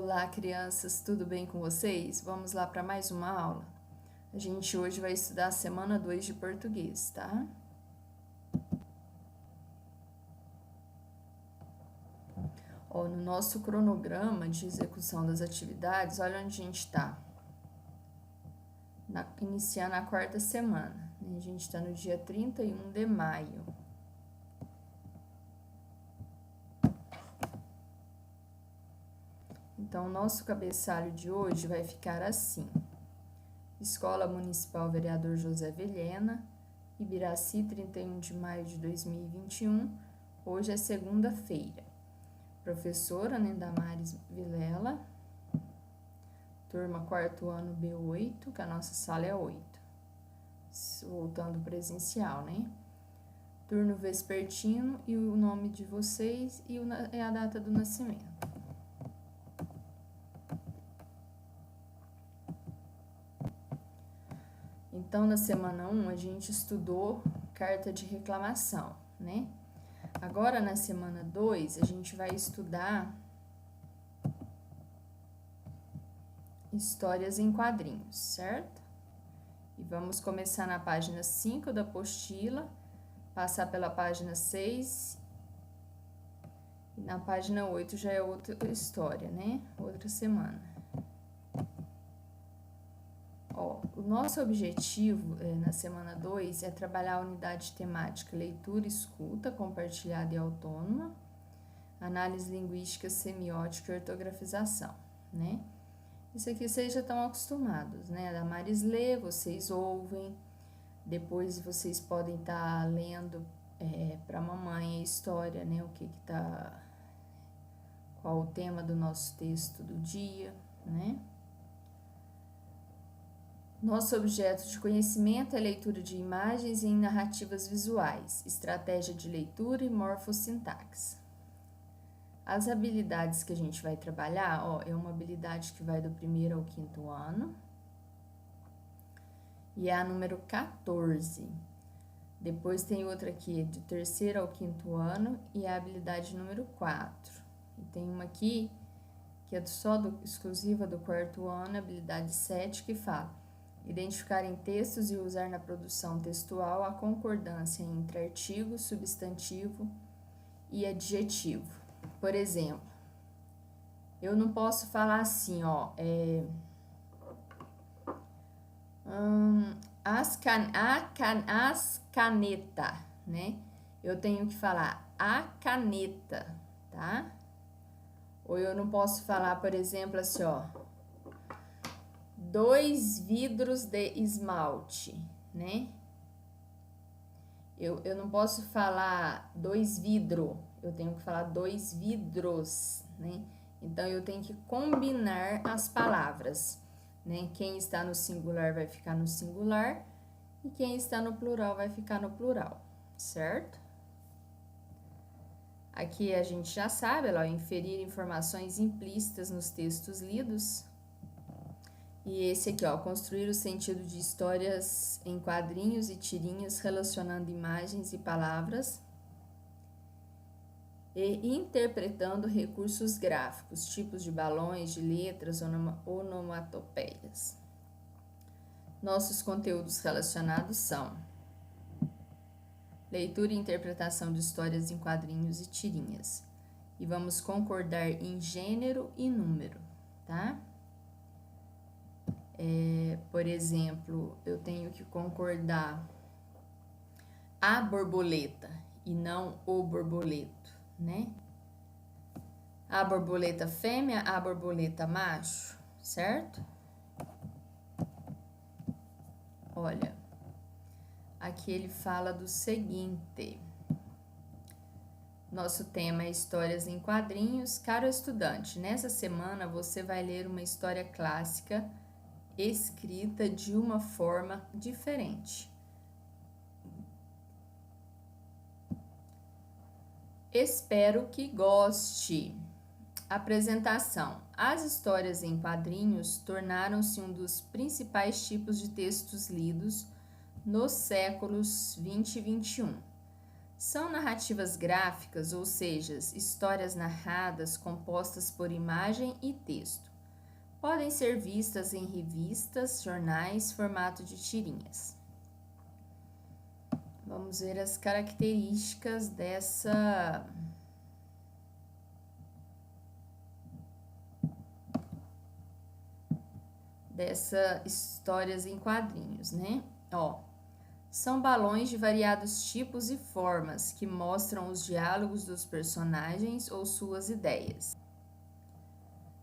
Olá, crianças, tudo bem com vocês? Vamos lá para mais uma aula. A gente hoje vai estudar a semana 2 de português, tá? Ó, no nosso cronograma de execução das atividades, olha onde a gente está. Iniciando a quarta semana, né? A gente está no dia 31 de maio. Então, o nosso cabeçalho de hoje vai ficar assim. Escola Municipal Vereador José Vilhena, Ibiraci, 31 de maio de 2021. Hoje é segunda-feira. Professora Damares Vilela, turma quarto ano B8, que a nossa sala é 8. Voltando presencial, né? Turno vespertino e o nome de vocês e a data do nascimento. Então, na semana 1, a gente estudou carta de reclamação, né? Agora, na semana 2, a gente vai estudar histórias em quadrinhos, certo? E vamos começar na página 5 da apostila, passar pela página 6, e na página 8 já é outra história, né? Outra semana. O nosso objetivo na semana 2 é trabalhar a unidade temática leitura, escuta, compartilhada e autônoma, análise linguística, semiótica e ortografização, né? Isso aqui vocês já estão acostumados, né? A Damares lê, vocês ouvem, depois vocês podem estar lendo para a mamãe a história, né? Qual o tema do nosso texto do dia, né? Nosso objeto de conhecimento é leitura de imagens em narrativas visuais, estratégia de leitura e morfossintaxe. As habilidades que a gente vai trabalhar, é uma habilidade que vai do 1º ao 5º ano, e é a número 14. Depois tem outra aqui do 3º ao 5º ano, e é a habilidade número 4. E tem uma aqui, que é exclusiva do 4º ano, a habilidade 7, que fala: identificar em textos e usar na produção textual a concordância entre artigo, substantivo e adjetivo. Por exemplo, eu não posso falar assim, as caneta, né? Eu tenho que falar a caneta, tá? Ou eu não posso falar, por exemplo, assim, 2 vidros de esmalte, né? Eu não posso falar 2 vidros, eu tenho que falar 2 vidros, né? Então, eu tenho que combinar as palavras, né? Quem está no singular vai ficar no singular e quem está no plural vai ficar no plural, certo? Aqui a gente já sabe, inferir informações implícitas nos textos lidos. E esse aqui, construir o sentido de histórias em quadrinhos e tirinhas relacionando imagens e palavras e interpretando recursos gráficos, tipos de balões, de letras, onomatopeias. Nossos conteúdos relacionados são leitura e interpretação de histórias em quadrinhos e tirinhas. E vamos concordar em gênero e número, tá? Por exemplo, eu tenho que concordar a borboleta e não o borboleto, né? A borboleta fêmea, a borboleta macho, certo? Olha, aqui ele fala do seguinte: nosso tema é histórias em quadrinhos. Caro estudante, nessa semana você vai ler uma história clássica escrita de uma forma diferente. Espero que goste. Apresentação. As histórias em quadrinhos tornaram-se um dos principais tipos de textos lidos nos séculos 20 e 21. São narrativas gráficas, ou seja, histórias narradas compostas por imagem e texto. Podem ser vistas em revistas, jornais, formato de tirinhas. Vamos ver as características dessas histórias em quadrinhos, né? São balões de variados tipos e formas que mostram os diálogos dos personagens ou suas ideias.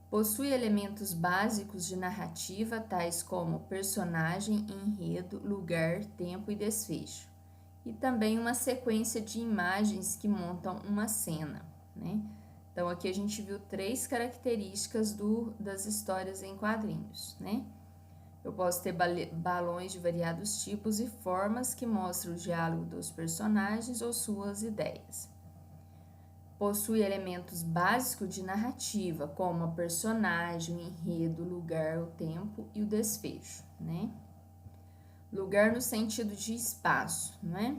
Possui elementos básicos de narrativa, tais como personagem, enredo, lugar, tempo e desfecho. E também uma sequência de imagens que montam uma cena, né? Então, aqui a gente viu 3 características das histórias em quadrinhos, né? Eu posso ter balões de variados tipos e formas que mostram o diálogo dos personagens ou suas ideias. Possui elementos básicos de narrativa, como a personagem, o enredo, o lugar, o tempo e o desfecho, né? Lugar no sentido de espaço, né?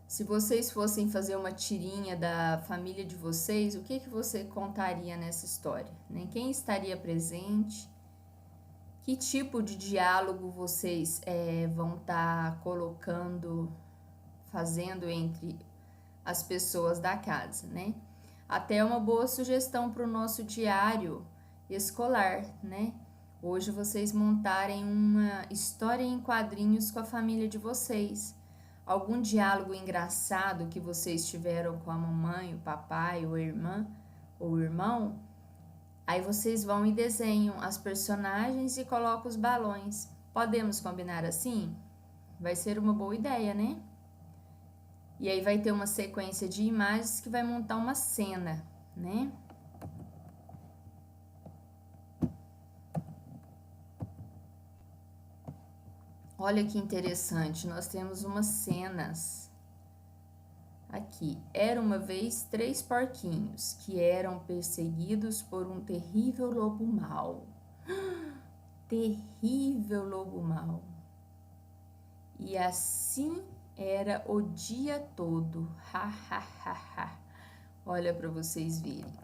Se vocês fossem fazer uma tirinha da família de vocês, o que você contaria nessa história, né? Quem estaria presente? Que tipo de diálogo vocês vão estar fazendo entre as pessoas da casa, né? Até uma boa sugestão para o nosso diário escolar, né? Hoje vocês montarem uma história em quadrinhos com a família de vocês. Algum diálogo engraçado que vocês tiveram com a mamãe, o papai, ou a irmã, ou o irmão. Aí vocês vão e desenham as personagens e colocam os balões. Podemos combinar assim? Vai ser uma boa ideia, né? E aí vai ter uma sequência de imagens que vai montar uma cena, né? Olha que interessante, nós temos umas cenas aqui. Era uma vez 3 porquinhos que eram perseguidos por um terrível lobo mau. Terrível lobo mau. E assim era o dia todo. Ha, ha, ha, ha. Olha para vocês verem.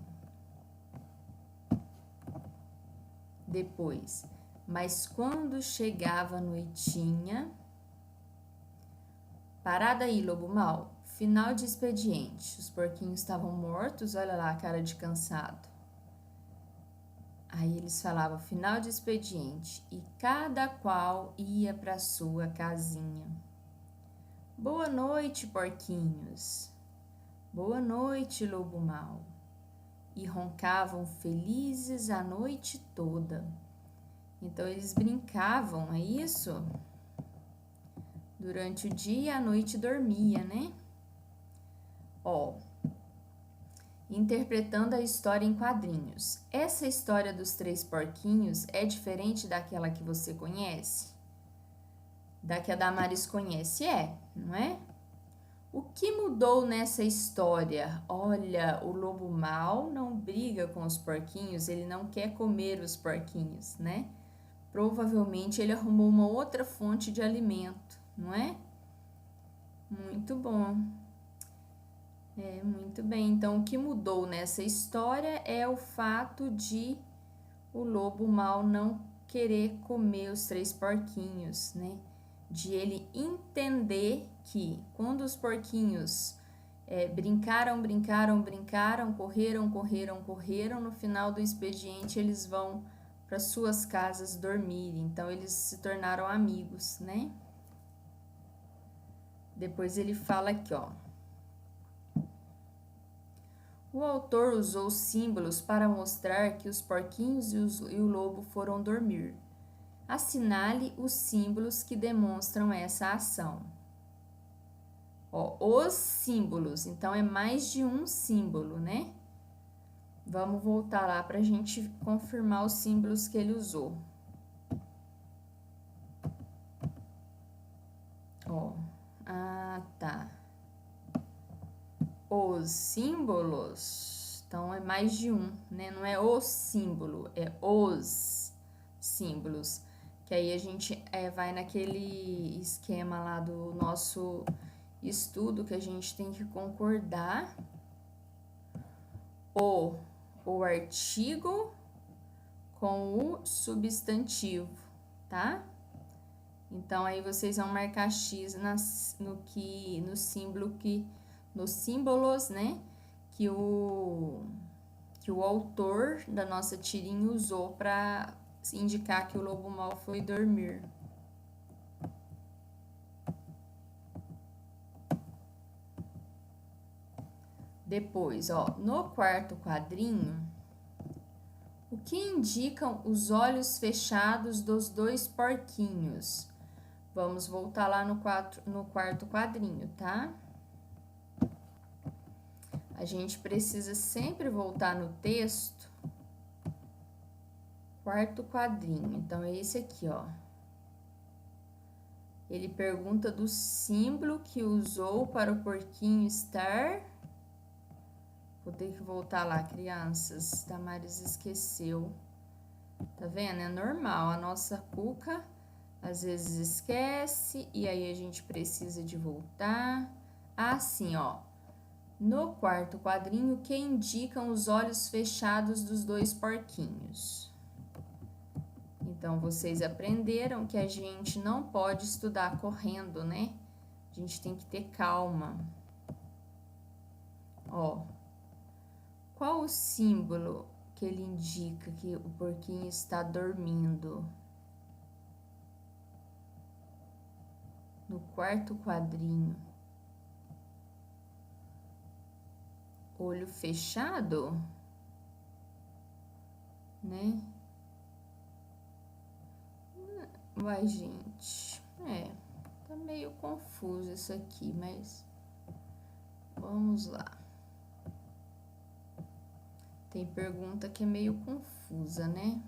Depois, mas quando chegava a noitinha, parada aí, lobo mau, final de expediente. Os porquinhos estavam mortos, olha lá a cara de cansado. Aí eles falavam final de expediente e cada qual ia para sua casinha. Boa noite, porquinhos. Boa noite, lobo mau. E roncavam felizes a noite toda. Então eles brincavam, é isso? Durante o dia, a noite dormia, né? Interpretando a história em quadrinhos. Essa história dos 3 porquinhos é diferente daquela que você conhece? Da que a Damaris conhece, não é? O que mudou nessa história? Olha, o lobo mau não briga com os porquinhos, ele não quer comer os porquinhos, né? Provavelmente ele arrumou uma outra fonte de alimento, não é? Muito bom. Muito bem. Então, o que mudou nessa história é o fato de o lobo mau não querer comer os 3 porquinhos, né? De ele entender que quando os porquinhos brincaram, correram, no final do expediente eles vão para suas casas dormir. Então, eles se tornaram amigos, né? Depois ele fala aqui, O autor usou símbolos para mostrar que os porquinhos e o lobo foram dormir. Assinale os símbolos que demonstram essa ação. Os símbolos, então é mais de um símbolo, né? Vamos voltar lá para a gente confirmar os símbolos que ele usou. Tá. Os símbolos, então é mais de um, né? Não é o símbolo, é os símbolos. Que aí a gente vai naquele esquema lá do nosso estudo que a gente tem que concordar o artigo com o substantivo, tá? Então, aí vocês vão marcar X nos símbolos, né? Que o autor da nossa tirinha usou para indicar que o lobo mau foi dormir. Depois, ó, no quarto quadrinho, o que indicam os olhos fechados dos dois porquinhos? Vamos voltar lá no quarto quadrinho, tá? A gente precisa sempre voltar no texto. Quarto quadrinho, então é esse aqui, ó. Ele pergunta do símbolo que usou para o porquinho estar... Vou ter que voltar lá, crianças. Damares esqueceu. Tá vendo? É normal. A nossa cuca às vezes esquece e aí a gente precisa de voltar. Assim, ó. No quarto quadrinho, que indicam os olhos fechados dos dois porquinhos. Então, vocês aprenderam que a gente não pode estudar correndo, né? A gente tem que ter calma. Ó. Qual o símbolo que ele indica que o porquinho está dormindo? No quarto quadrinho. Olho fechado, né? Uai, gente, tá meio confuso isso aqui, mas vamos lá. Tem pergunta que é meio confusa, né?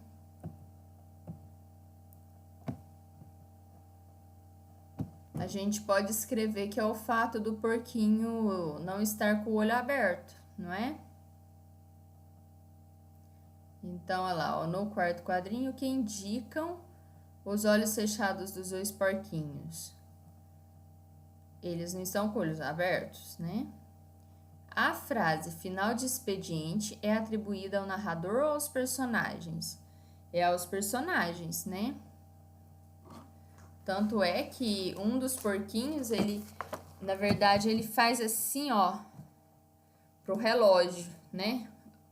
A gente pode escrever que é o fato do porquinho não estar com o olho aberto, não é? Então, olha lá, ó, no quarto quadrinho, que indicam os olhos fechados dos dois porquinhos. Eles não estão com olhos abertos, né? A frase final de expediente é atribuída ao narrador ou aos personagens? É aos personagens, né? Tanto é que um dos porquinhos, na verdade, ele faz assim, ó, pro relógio, né?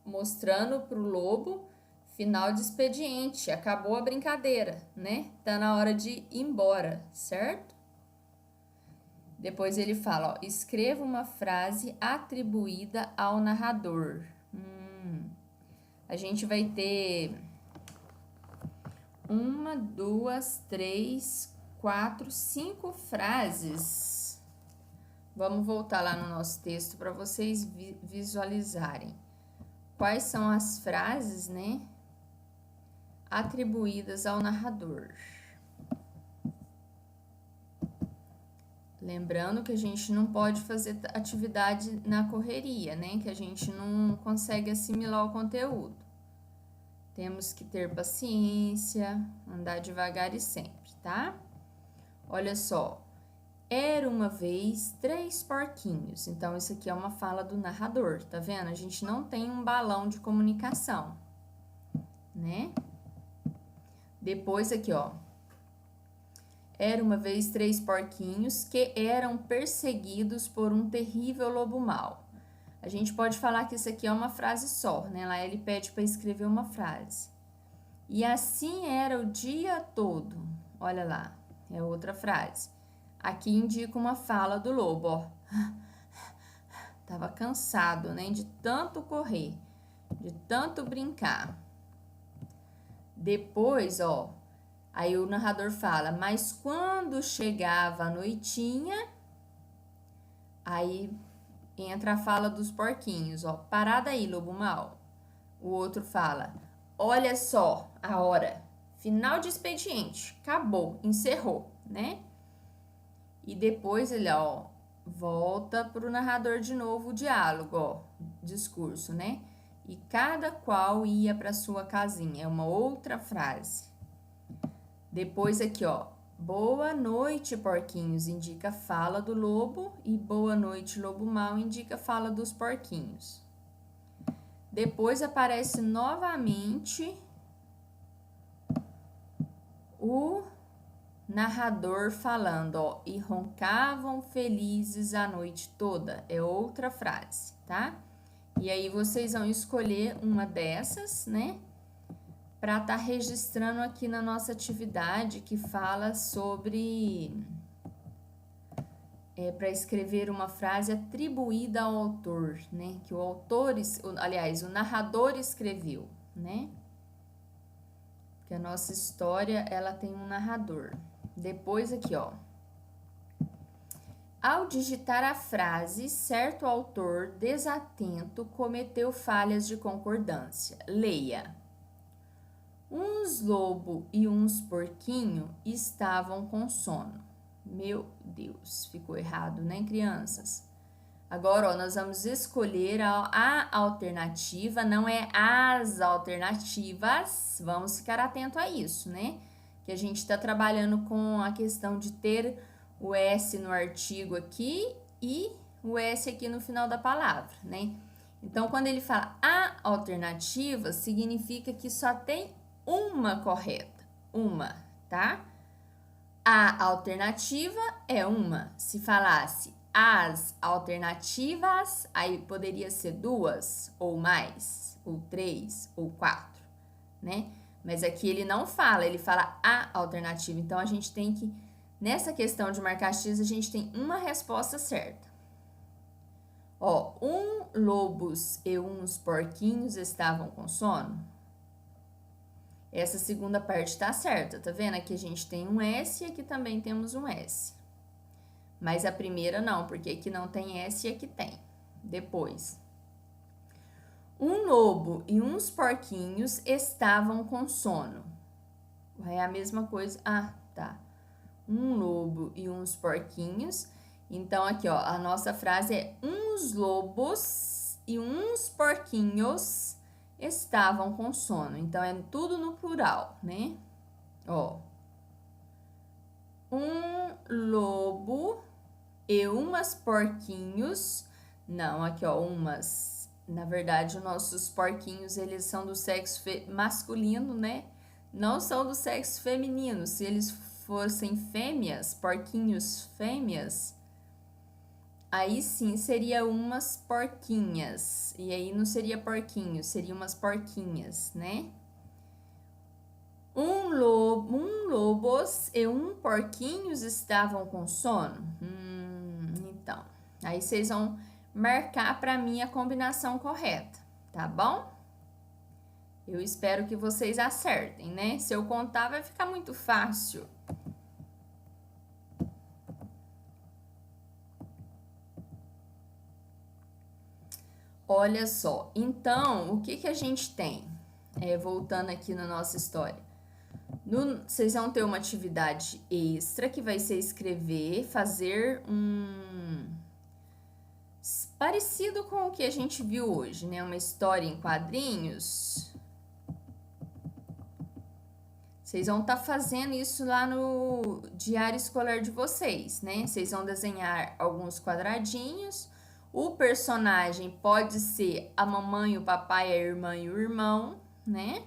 Mostrando pro lobo, final de expediente, acabou a brincadeira, né? Tá na hora de ir embora, certo? Depois ele fala, ó, escreva uma frase atribuída ao narrador. A gente vai ter 1, 2, 3, 4, 5 frases. Vamos voltar lá no nosso texto para vocês visualizarem. Quais são as frases, né, atribuídas ao narrador? Lembrando que a gente não pode fazer atividade na correria, né? Que a gente não consegue assimilar o conteúdo. Temos que ter paciência, andar devagar e sempre, tá? Olha só. Era uma vez 3 porquinhos. Então, isso aqui é uma fala do narrador, tá vendo? A gente não tem um balão de comunicação, né? Depois aqui, ó. Era uma vez 3 porquinhos que eram perseguidos por um terrível lobo mau. A gente pode falar que isso aqui é uma frase só, né? Lá ele pede para escrever uma frase. E assim era o dia todo. Olha lá, é outra frase. Aqui indica uma fala do lobo, ó. Tava cansado, né? De tanto correr, de tanto brincar. Depois, ó. Aí o narrador fala, mas quando chegava a noitinha, aí entra a fala dos porquinhos, ó. Parada aí, lobo mau. O outro fala, olha só a hora, final de expediente, acabou, encerrou, né? E depois ele, ó, volta pro narrador de novo o diálogo, ó, discurso, né? E cada qual ia para sua casinha, é uma outra frase. Depois aqui, ó, boa noite, porquinhos, indica fala do lobo, e boa noite, lobo mau, indica fala dos porquinhos. Depois aparece novamente o narrador falando, ó, e roncavam felizes a noite toda. É outra frase, tá? E aí vocês vão escolher uma dessas, né? Para estar registrando aqui na nossa atividade que fala sobre para escrever uma frase atribuída ao autor, né? Que o autor, aliás, o narrador escreveu, né? Porque a nossa história, ela tem um narrador. Depois aqui, ó. Ao digitar a frase, certo autor desatento cometeu falhas de concordância. Leia. Uns lobo e uns porquinho estavam com sono. Meu Deus, ficou errado, né, crianças? Agora, ó, nós vamos escolher a alternativa, não é as alternativas. Vamos ficar atento a isso, né? Que a gente está trabalhando com a questão de ter o S no artigo aqui e o S aqui no final da palavra, né? Então, quando ele fala a alternativa, significa que só tem uma correta, uma, tá? A alternativa é uma. Se falasse as alternativas, aí poderia ser duas, ou mais, ou três, ou quatro, né? Mas aqui ele não fala, ele fala a alternativa. Então, a gente tem que, nessa questão de marcar X, a gente tem uma resposta certa. Ó, lobos e uns porquinhos estavam com sono. Essa segunda parte tá certa, tá vendo? Aqui a gente tem um S e aqui também temos um S. Mas a primeira não, porque aqui não tem S e aqui tem. Depois. Um lobo e uns porquinhos estavam com sono. É a mesma coisa. Ah, tá. Um lobo e uns porquinhos. Então, aqui, ó, a nossa frase é uns lobos e uns porquinhos estavam com sono. Então, é tudo no plural, né? Ó. Um lobo e umas porquinhos. Não, aqui, ó, umas. Na verdade, os nossos porquinhos, eles são do sexo masculino, né? Não são do sexo feminino. Se eles fossem fêmeas, porquinhos fêmeas, aí sim seria umas porquinhas. E aí não seria porquinho, seria umas porquinhas, né? Um lobos e um porquinhos estavam com sono. Então, aí vocês vão marcar para mim a combinação correta, tá bom? Eu espero que vocês acertem, né? Se eu contar, vai ficar muito fácil. Olha só, então, o que a gente tem? Voltando aqui na nossa história. Vocês vão ter uma atividade extra que vai ser escrever, fazer parecido com o que a gente viu hoje, né? Uma história em quadrinhos. Vocês vão estar fazendo isso lá no diário escolar de vocês, né? Vocês vão desenhar alguns quadradinhos. O personagem pode ser a mamãe, o papai, a irmã e o irmão, né?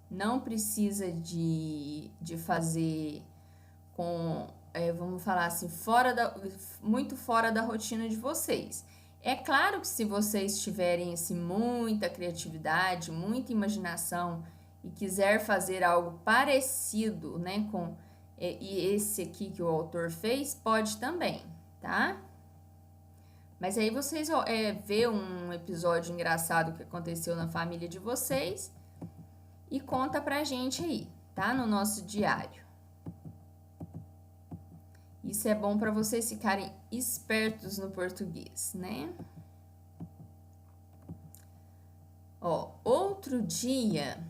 Não precisa de fazer com, vamos falar assim, muito fora da rotina de vocês. É claro que se vocês tiverem assim, muita criatividade, muita imaginação e quiser fazer algo parecido, né, com esse aqui que o autor fez, pode também, tá? Mas aí vocês vê um episódio engraçado que aconteceu na família de vocês e conta pra gente aí, tá? No nosso diário. Isso é bom para vocês ficarem espertos no português, né? Ó, outro dia,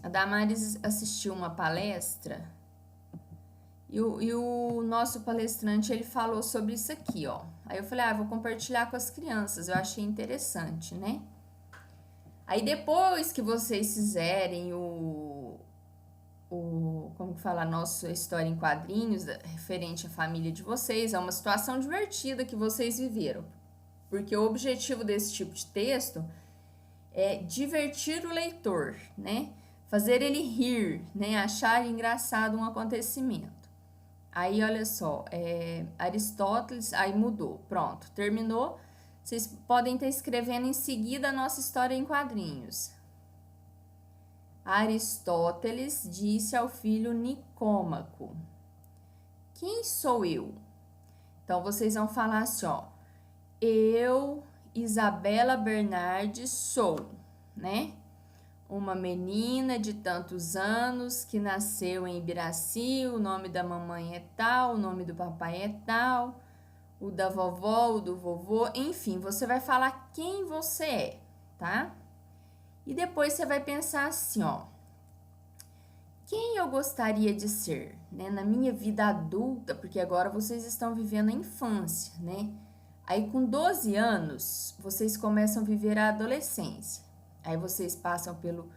a Damares assistiu uma palestra e o nosso palestrante, ele falou sobre isso aqui, ó. Aí eu falei, vou compartilhar com as crianças, eu achei interessante, né? Aí depois que vocês fizerem como como falar, nossa história em quadrinhos, referente à família de vocês, é uma situação divertida que vocês viveram. Porque o objetivo desse tipo de texto é divertir o leitor, né? Fazer ele rir, né? Achar engraçado um acontecimento. Aí, olha só, Aristóteles, aí mudou, pronto, terminou. Vocês podem estar escrevendo em seguida a nossa história em quadrinhos. Aristóteles disse ao filho Nicômaco: quem sou eu? Então, vocês vão falar assim, ó. Eu, Isabela Bernardes, sou, né? Uma menina de tantos anos que nasceu em Ibiraci, o nome da mamãe é tal, o nome do papai é tal, o da vovó, o do vovô, enfim, você vai falar quem você é, tá? E depois você vai pensar assim, ó, quem eu gostaria de ser, né, na minha vida adulta, porque agora vocês estão vivendo a infância, né? Aí com 12 anos, vocês começam a viver a adolescência. Aí vocês passam pelo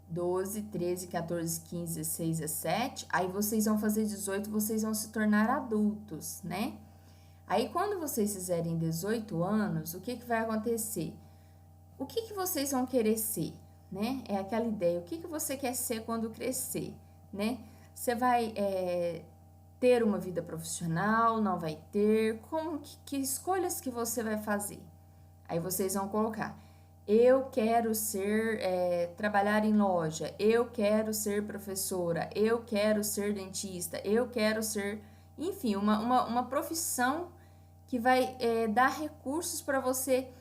12, 13, 14, 15, 16, 17, aí vocês vão fazer 18, vocês vão se tornar adultos, né? Aí quando vocês fizerem 18 anos, o que vai acontecer? O que vocês vão querer ser, né? É aquela ideia, o que você quer ser quando crescer, né? Você vai ter uma vida profissional, não vai ter, que escolhas que você vai fazer? Aí vocês vão colocar, eu quero ser, trabalhar em loja, eu quero ser professora, eu quero ser dentista, eu quero ser, enfim, uma profissão que vai dar recursos para você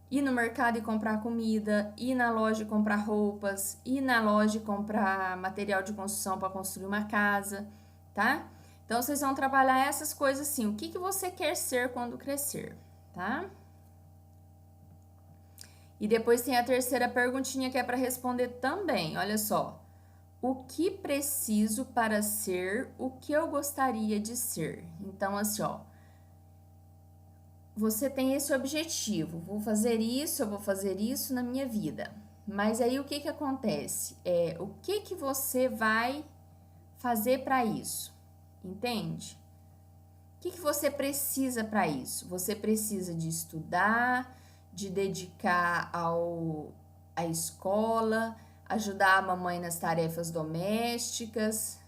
ir no mercado e comprar comida, ir na loja e comprar roupas, ir na loja e comprar material de construção para construir uma casa, tá? Então, vocês vão trabalhar essas coisas assim, o que você quer ser quando crescer, tá? E depois tem a terceira perguntinha que é para responder também, olha só. O que preciso para ser o que eu gostaria de ser? Então, assim, ó, você tem esse objetivo, vou fazer isso, eu vou fazer isso na minha vida. Mas aí o que acontece? O que você vai fazer para isso? Entende? O que você precisa para isso? Você precisa de estudar, de dedicar à escola, ajudar a mamãe nas tarefas domésticas.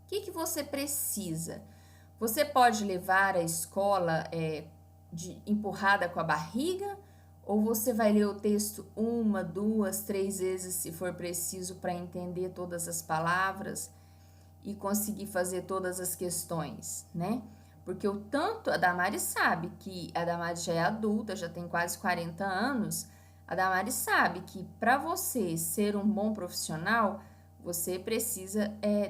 O que você precisa? Você pode levar a escola empurrada com a barriga, ou você vai ler o texto 1, 2, 3 vezes se for preciso para entender todas as palavras e conseguir fazer todas as questões, né? Porque o tanto, a Damares sabe que a Damares já é adulta, já tem quase 40 anos, a Damares sabe que para você ser um bom profissional, você precisa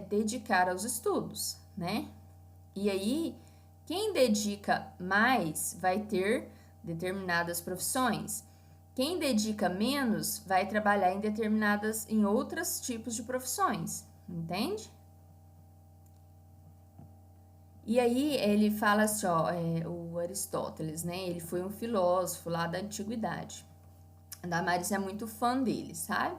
dedicar aos estudos, né? E aí, quem dedica mais vai ter determinadas profissões. Quem dedica menos vai trabalhar em outros tipos de profissões, entende? E aí ele fala assim, ó, o Aristóteles, né? Ele foi um filósofo lá da antiguidade. A Damares é muito fã dele, sabe?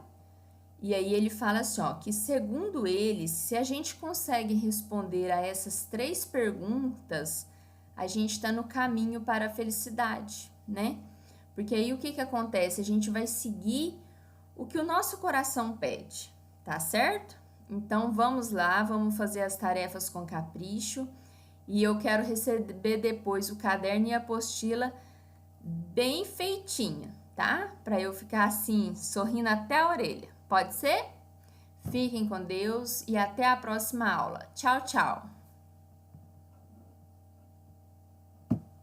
E aí ele fala assim, ó, que segundo ele, se a gente consegue responder a essas 3 perguntas, a gente está no caminho para a felicidade, né? Porque aí o que acontece? A gente vai seguir o que o nosso coração pede, tá certo? Então vamos lá, vamos fazer as tarefas com capricho. E eu quero receber depois o caderno e a apostila bem feitinha, tá? Para eu ficar assim, sorrindo até a orelha. Pode ser? Fiquem com Deus e até a próxima aula. Tchau, tchau!